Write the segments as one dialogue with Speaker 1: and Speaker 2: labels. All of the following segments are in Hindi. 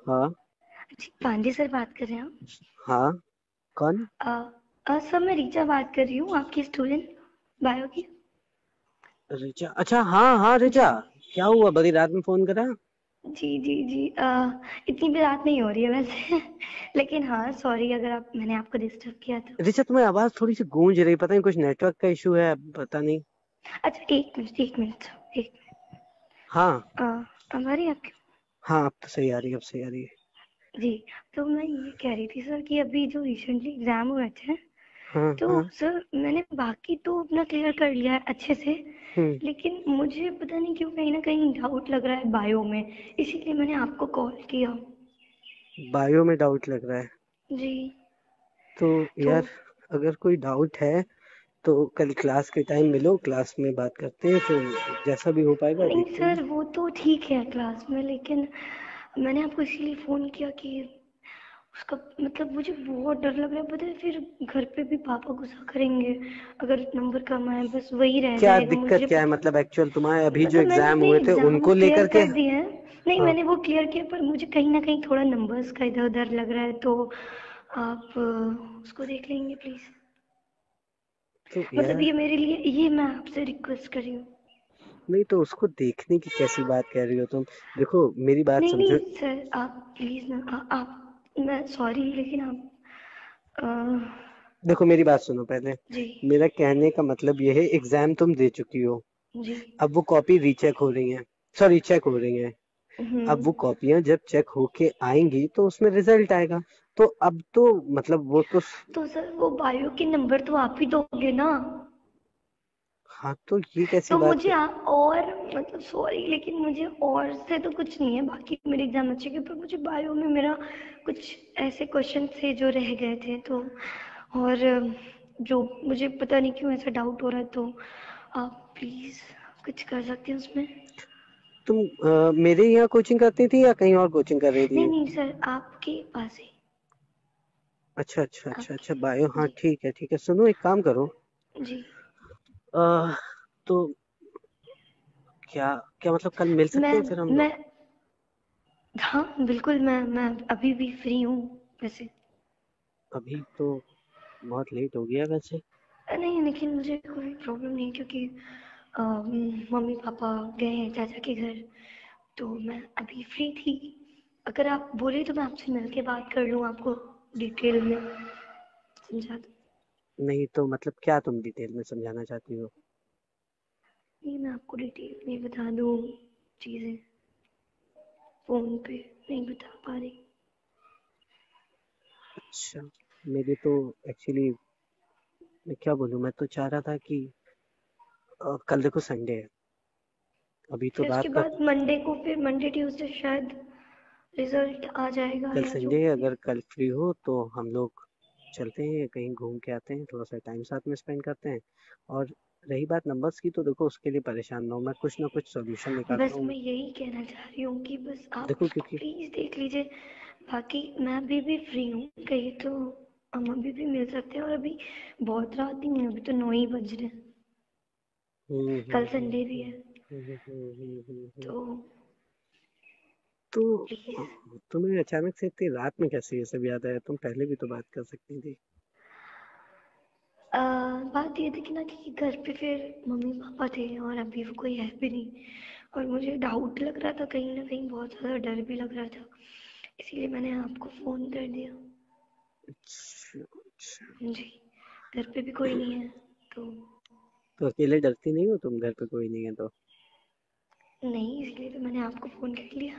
Speaker 1: हाँ।
Speaker 2: जी, पांडे सर बात कर रहे हैं आप?
Speaker 1: हाँ। कौन?
Speaker 2: सर मैं रीचा बात कर रही हूँ, आपकी स्टूडेंट बायो की।
Speaker 1: ऋचा, अच्छा हाँ हाँ
Speaker 2: जी
Speaker 1: ऋचा। क्या हुआ, बड़ी रात में फोन करा?
Speaker 2: जी जी जी। इतनी भी रात नहीं हो रही है वैसे लेकिन हाँ सॉरी अगर आप मैंने आपको डिस्टर्ब किया तो।
Speaker 1: ऋचा, तुम्हारी आवाज थोड़ी सी गूंज रही, पता नहीं कुछ नेटवर्क का इशू है, पता नहीं।
Speaker 2: अच्छा एक मिनट एक मिनट एक
Speaker 1: हाँ।
Speaker 2: अब आ रही है आपकी?
Speaker 1: हाँ, अब तो सही आ रही है, अब सही आ रही है।
Speaker 2: जी, तो मैं ये कह रही थी सर कि अभी जो रिसेंटली एग्जाम हुए थे,
Speaker 1: हाँ
Speaker 2: तो
Speaker 1: हाँ।
Speaker 2: सर मैंने बाकी तो अपना क्लियर कर लिया है अच्छे से,
Speaker 1: हम्म।
Speaker 2: लेकिन मुझे पता नहीं क्यों कहीं ना कहीं डाउट लग रहा है बायो में, इसीलिए मैंने आपको कॉल किया।
Speaker 1: बायो में डाउट लग रहा है?
Speaker 2: जी।
Speaker 1: तो
Speaker 2: तो
Speaker 1: यार, अगर कोई डाउट है तो कल क्लास के टाइम मिलो, क्लास में बात करते हैं, फिर जैसा भी हो पाएगा
Speaker 2: नहीं
Speaker 1: देखते हैं।
Speaker 2: सर वो तो ठीक है क्लास में, लेकिन मैंने आपको इसीलिए फ़ोन किया कि उसका मतलब मुझे बहुत डर लग रहा है, पता है फिर घर पे भी पापा गुस्सा करेंगे अगर नंबर कम आए, बस वही रह
Speaker 1: क्या
Speaker 2: जाएगा
Speaker 1: दिक्कत
Speaker 2: मुझे
Speaker 1: क्या है,
Speaker 2: पता।
Speaker 1: मतलब एक्चुअल तुम्हारे अभी जो
Speaker 2: मतलब मैंने
Speaker 1: एग्जाम
Speaker 2: अपने
Speaker 1: हुए थे
Speaker 2: एग्ज़ाम
Speaker 1: उनको
Speaker 2: क्लियर
Speaker 1: लेकर के?
Speaker 2: कर दिए हैं। नहीं
Speaker 1: हाँ।
Speaker 2: मैंने वो क्लियर किया, पर मुझे कहीं न कहीं थोड़ा नंबर्स का इधर-उधर लग रहा है, तो आप उसको देख लेंगे प्लीज़?
Speaker 1: तो
Speaker 2: मतलब
Speaker 1: यार,
Speaker 2: ये मेरे लिए ये मैं आपसे रिक्वेस्ट कर रही हूँ।
Speaker 1: नहीं तो उसको देखने की कैसी बात कह रही हो तुम? देखो मेरी बात
Speaker 2: नहीं,
Speaker 1: समझो।
Speaker 2: नहीं सर आप प्लीज़ ना आप मैं सॉरी लेकिन आप अ,
Speaker 1: देखो मेरी बात सुनो पहले।
Speaker 2: जी,
Speaker 1: मेरा कहने का मतलब ये है, एग्जाम तुम दे चुकी हो।
Speaker 2: जी।
Speaker 1: अब वो कॉपी रीचेक हो रही है, सॉरी चेक हो रही है।
Speaker 2: हुँ।
Speaker 1: अब वो कॉपियां जब चेक होके आएंगी तो उसमें रिजल्ट आएगा। तो अब तो मतलब वो तो
Speaker 2: तो सर वो बायो के नंबर तो आप ही दोगे ना?
Speaker 1: हाँ, तो ये कैसी
Speaker 2: तो
Speaker 1: बात
Speaker 2: मुझे
Speaker 1: कर?
Speaker 2: और मतलब सॉरी लेकिन मुझे और से तो कुछ नहीं है, बाकी मेरे एग्ज़ाम अच्छे गए, पर मुझे बायो में मेरा कुछ ऐसे क्वेश्चन थे जो रह गए थे, तो और जो मुझे पता नहीं क्यों ऐसा डाउट हो रहा है, तो आप प्लीज़ कुछ कर सकते हैं उसमें?
Speaker 1: तुम मेरे यहाँ कोचिंग करती थी या कहीं और कोचिंग कर रही
Speaker 2: नहीं,
Speaker 1: थी?
Speaker 2: नहीं सर आपके पास ही,
Speaker 1: अच्छा अच्छा अच्छा अच्छा, बायो,
Speaker 2: आपके
Speaker 1: हाँ
Speaker 2: जी,
Speaker 1: ठीक है ठीक है। सुनो, एक काम करो।
Speaker 2: जी।
Speaker 1: आ, तो क्या क्या मतलब, कल मिल सकते
Speaker 2: मैं
Speaker 1: हैं फिर हम
Speaker 2: मैं
Speaker 1: लोग?
Speaker 2: हाँ, बिल्कुल मैं अभी भी फ्री हूँ वैसे।
Speaker 1: अभी तो बहुत लेट हो गया वैसे।
Speaker 2: नहीं लेकिन मुझे कोई प्रॉब्लम नहीं, क्योंकि मम्मी पापा गए हैं चाचा के घर, तो मैं अभी फ्री थी। अगर आप बोले तो मैं आपसे मिल के बात कर लूँ, आपको डिटेल में समझा दूँ।
Speaker 1: नहीं तो मतलब क्या तुम डिटेल में समझाना चाहती हो?
Speaker 2: नहीं मैं आपको डिटेल में बता दूँ चीज़ें, फ़ोन पे नहीं बता पा रही।
Speaker 1: अच्छा, मेरे तो एक्चुअली, मैं क्या बोलूँ, मैं तो चाह रहा था कि कल देखो संडे है, अभी तो
Speaker 2: फिर उसके
Speaker 1: रात का।
Speaker 2: बाद मंडे को, फिर मंडे ट्यूसडे शायद रिजल्ट आ जाएगा
Speaker 1: कल
Speaker 2: या जो
Speaker 1: संडे है,
Speaker 2: भी।
Speaker 1: अगर कल फ्री हो तो हम लोग चलते हैं कहीं, घूम के आते हैं, थोड़ा सा टाइम साथ में स्पेंड करते हैं। और रही बात नंबर्स की, तो देखो उसके लिए परेशान ना हो, मैं कुछ ना कुछ सोल्यूशन निकालता
Speaker 2: बस
Speaker 1: हूँ।
Speaker 2: मैं यही कहना चाह रही हूँ कि बस आप
Speaker 1: देखो
Speaker 2: उसको
Speaker 1: क्योंकि
Speaker 2: प्लीज़ देख लीजिए। बाकी मैं अभी भी फ्री हूँ, कहिए तो हम अभी भी मिल सकते हैं, और अभी बहुत रात नहीं है, अभी तो 9 ही बज रहे हैं।
Speaker 1: हम्म
Speaker 2: कल
Speaker 1: हम्म हम्म
Speaker 2: संडे भी
Speaker 1: हम्म
Speaker 2: है, तो
Speaker 1: तो
Speaker 2: प्लीज़।
Speaker 1: तुम्हें अचानक से इतनी रात में कैसे ये सब याद आया? तुम पहले भी तो बात कर सकती थी।
Speaker 2: बात ये थी कि ना कि घर पे फिर मम्मी पापा थे और अभी वो कोई है भी नहीं, और मुझे डाउट लग रहा था कहीं ना कहीं, बहुत ज़्यादा डर भी लग रहा था, इसीलिए मैंने आपको फ़ोन कर दिया।
Speaker 1: अच्छा अच्छा।
Speaker 2: जी, घर पे भी कोई नहीं है, तो
Speaker 1: तो अकेले डरती नहीं हो तुम, घर पे कोई नहीं है तो?
Speaker 2: नहीं इसलिए तो मैंने आपको फ़ोन कर लिया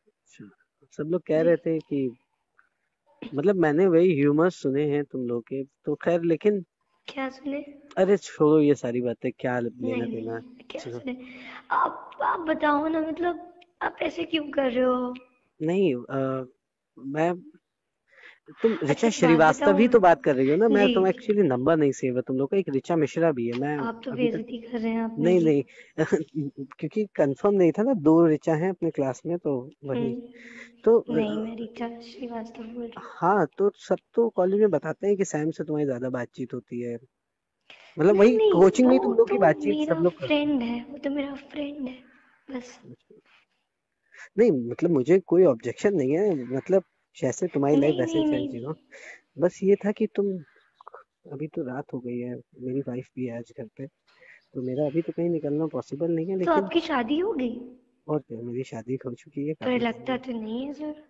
Speaker 1: अच्छा, सब लोग कह
Speaker 2: जी।
Speaker 1: रहे थे कि मतलब मैंने वही ह्यूमर्स सुने हैं तुम लोग के, तो खैर, लेकिन
Speaker 2: क्या सुने?
Speaker 1: अरे छोड़ो ये सारी बातें, क्या लेना
Speaker 2: नहीं
Speaker 1: देना।
Speaker 2: नहीं क्या
Speaker 1: चलो।
Speaker 2: सुने? आप बताओ ना, मतलब आप ऐसे क्यों कर रहे हो?
Speaker 1: नहीं, मैं, तुम ऋचा
Speaker 2: अच्छा एक बात
Speaker 1: श्रीवास्तव ही
Speaker 2: बताऊँ?
Speaker 1: तो बात कर रही हो ना? मैं
Speaker 2: जी,
Speaker 1: तुम एक्चुअली नंबर नहीं सेव है तुम लोग का, एक ऋचा मिश्रा भी है, मैं
Speaker 2: आप तो
Speaker 1: अभी तक।
Speaker 2: बेइज्जती कर रहे हैं अपने
Speaker 1: नहीं
Speaker 2: की।
Speaker 1: नहीं क्योंकि कंफर्म नहीं था ना, दो ऋचा हैं अपने क्लास में, तो वही। तो
Speaker 2: नहीं मैं रीचा श्रीवास्तव बोल रही हूँ।
Speaker 1: हाँ, तो सब तो कॉलेज में बताते हैं कि सैम से तुम्हारी ज्यादा बातचीत होती है, मतलब
Speaker 2: नहीं
Speaker 1: वही
Speaker 2: नहीं
Speaker 1: कोचिंग में ही
Speaker 2: वो
Speaker 1: तुम लोग
Speaker 2: तो
Speaker 1: की बातचीत सब
Speaker 2: मेरा
Speaker 1: लोग करते
Speaker 2: फ्रेंड है, वो तो मेरा फ्रेंड है बस।
Speaker 1: हैं। नहीं मतलब मुझे कोई ऑब्जेक्शन नहीं है, मतलब जैसे तुम्हारी लाइफ
Speaker 2: नहीं
Speaker 1: वैसे
Speaker 2: नहीं
Speaker 1: चल
Speaker 2: नहीं
Speaker 1: रही
Speaker 2: नहीं।
Speaker 1: हो। बस ये था कि तुम, अभी तो रात हो गई है, मेरी वाइफ भी है आज घर पे, तो मेरा अभी तो कहीं निकलना पॉसिबल नहीं है,
Speaker 2: तो
Speaker 1: लेकिन
Speaker 2: आपकी शादी हो गई?
Speaker 1: और क्या, मेरी शादी हो चुकी है
Speaker 2: पर
Speaker 1: काफी टाइम
Speaker 2: लगता
Speaker 1: में।
Speaker 2: तो नहीं है सर।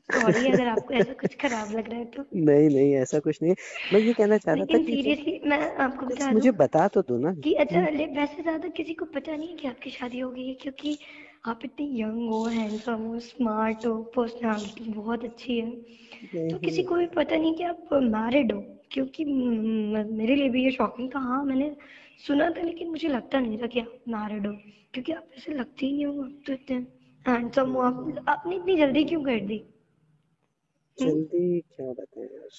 Speaker 2: सॉरी अगर आपको ऐसा कुछ खराब लग रहा है तो।
Speaker 1: नहीं नहीं, ऐसा कुछ नहीं है। मैं ये कहना चाह रहा था
Speaker 2: लेकिन
Speaker 1: कि जब
Speaker 2: सीरियसली मैं आपको
Speaker 1: कुछ
Speaker 2: बता दूं
Speaker 1: मुझे बता तो दो ना
Speaker 2: कि अच्छा,
Speaker 1: कि।
Speaker 2: वैसे ज़्यादा किसी को पता नहीं है कि आपकी शादी हो गई है, क्योंकि आप इतने यंग हो, हैंडसम हो, स्मार्ट हो, पर्सनालिटी बहुत अच्छी है। तो
Speaker 1: नहीं
Speaker 2: किसी को भी पता नहीं कि आप मैरिड हो, क्योंकि मेरे लिए भी ये शॉकिंग था। हाँ, मैंने सुना था लेकिन मुझे लगता नहीं था कि आप मैरिड हो, क्योंकि आप ऐसे लगते ही नहीं हो। आप तो इतने हैंडसम हो। आपने इतनी जल्दी क्यों कर दी? हम्म?
Speaker 1: जल्दी क्या बताएं यार,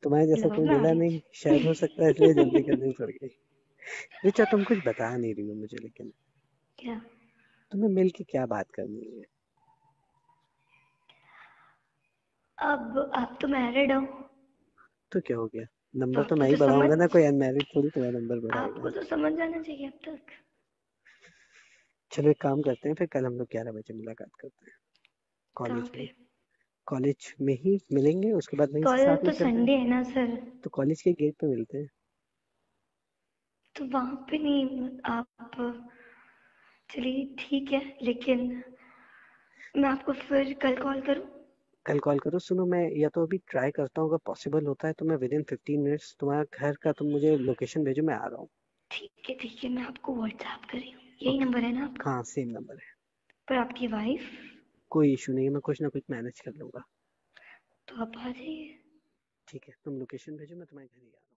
Speaker 1: तुम्हारे जैसा
Speaker 2: लव
Speaker 1: कोई मिला
Speaker 2: मैरिज?
Speaker 1: नहीं शायद, हो सकता है इसलिए जल्दी करनी पड़ गई। रिचा तुम कुछ बता नहीं रही हो मुझे, लेकिन
Speaker 2: क्या?
Speaker 1: तुम्हें मिल के क्या बात करनी है?
Speaker 2: अब आप तो मैरिड हो,
Speaker 1: तो क्या हो गया,
Speaker 2: तो
Speaker 1: नंबर तो
Speaker 2: आपको
Speaker 1: मैं ही
Speaker 2: तो समझ
Speaker 1: बढ़ाऊंगा ना, कोई अनमैरिड थोड़ी तुम्हारा नंबर बढ़ाएगा।
Speaker 2: आपको तो समझ जाना चाहिए अब तक।
Speaker 1: चलो एक काम करते हैं, फिर कल हम लोग 11 बजे मुलाकात करते हैं
Speaker 2: कहाँ
Speaker 1: कॉलेज में।
Speaker 2: पे?
Speaker 1: कॉलेज में ही मिलेंगे, उसके बाद वहीं से
Speaker 2: कल
Speaker 1: साथ में
Speaker 2: तो
Speaker 1: चलते हैं।
Speaker 2: संडे है ना सर।
Speaker 1: तो कॉलेज के गेट पे मिलते हैं।
Speaker 2: तो वहाँ पे नहीं आप? चलिए ठीक है, लेकिन मैं आपको फिर कल कॉल करूँ?
Speaker 1: कल कॉल करो। सुनो, मैं या तो अभी ट्राई करता हूँ, अगर पॉसिबल होता है तो मैं विद इन 15 मिनट्स तुम्हारा घर का, तुम मुझे लोकेशन भेजो, मैं आ रहा हूँ।
Speaker 2: ठीक है, मैं आपको व्हाट्सएप कर रही हूँ। यही
Speaker 1: ओके।
Speaker 2: नंबर है ना आपका?
Speaker 1: हाँ सेम नंबर है।
Speaker 2: पर आपकी वाइफ?
Speaker 1: कोई इशू नहीं है, मैं कुछ ना कुछ मैनेज कर लूंगा।
Speaker 2: तो आप आ जाइए।
Speaker 1: ठीक है, तुम लोकेशन भेजो, मैं तुम्हारे घर ही आ रहा हूँ।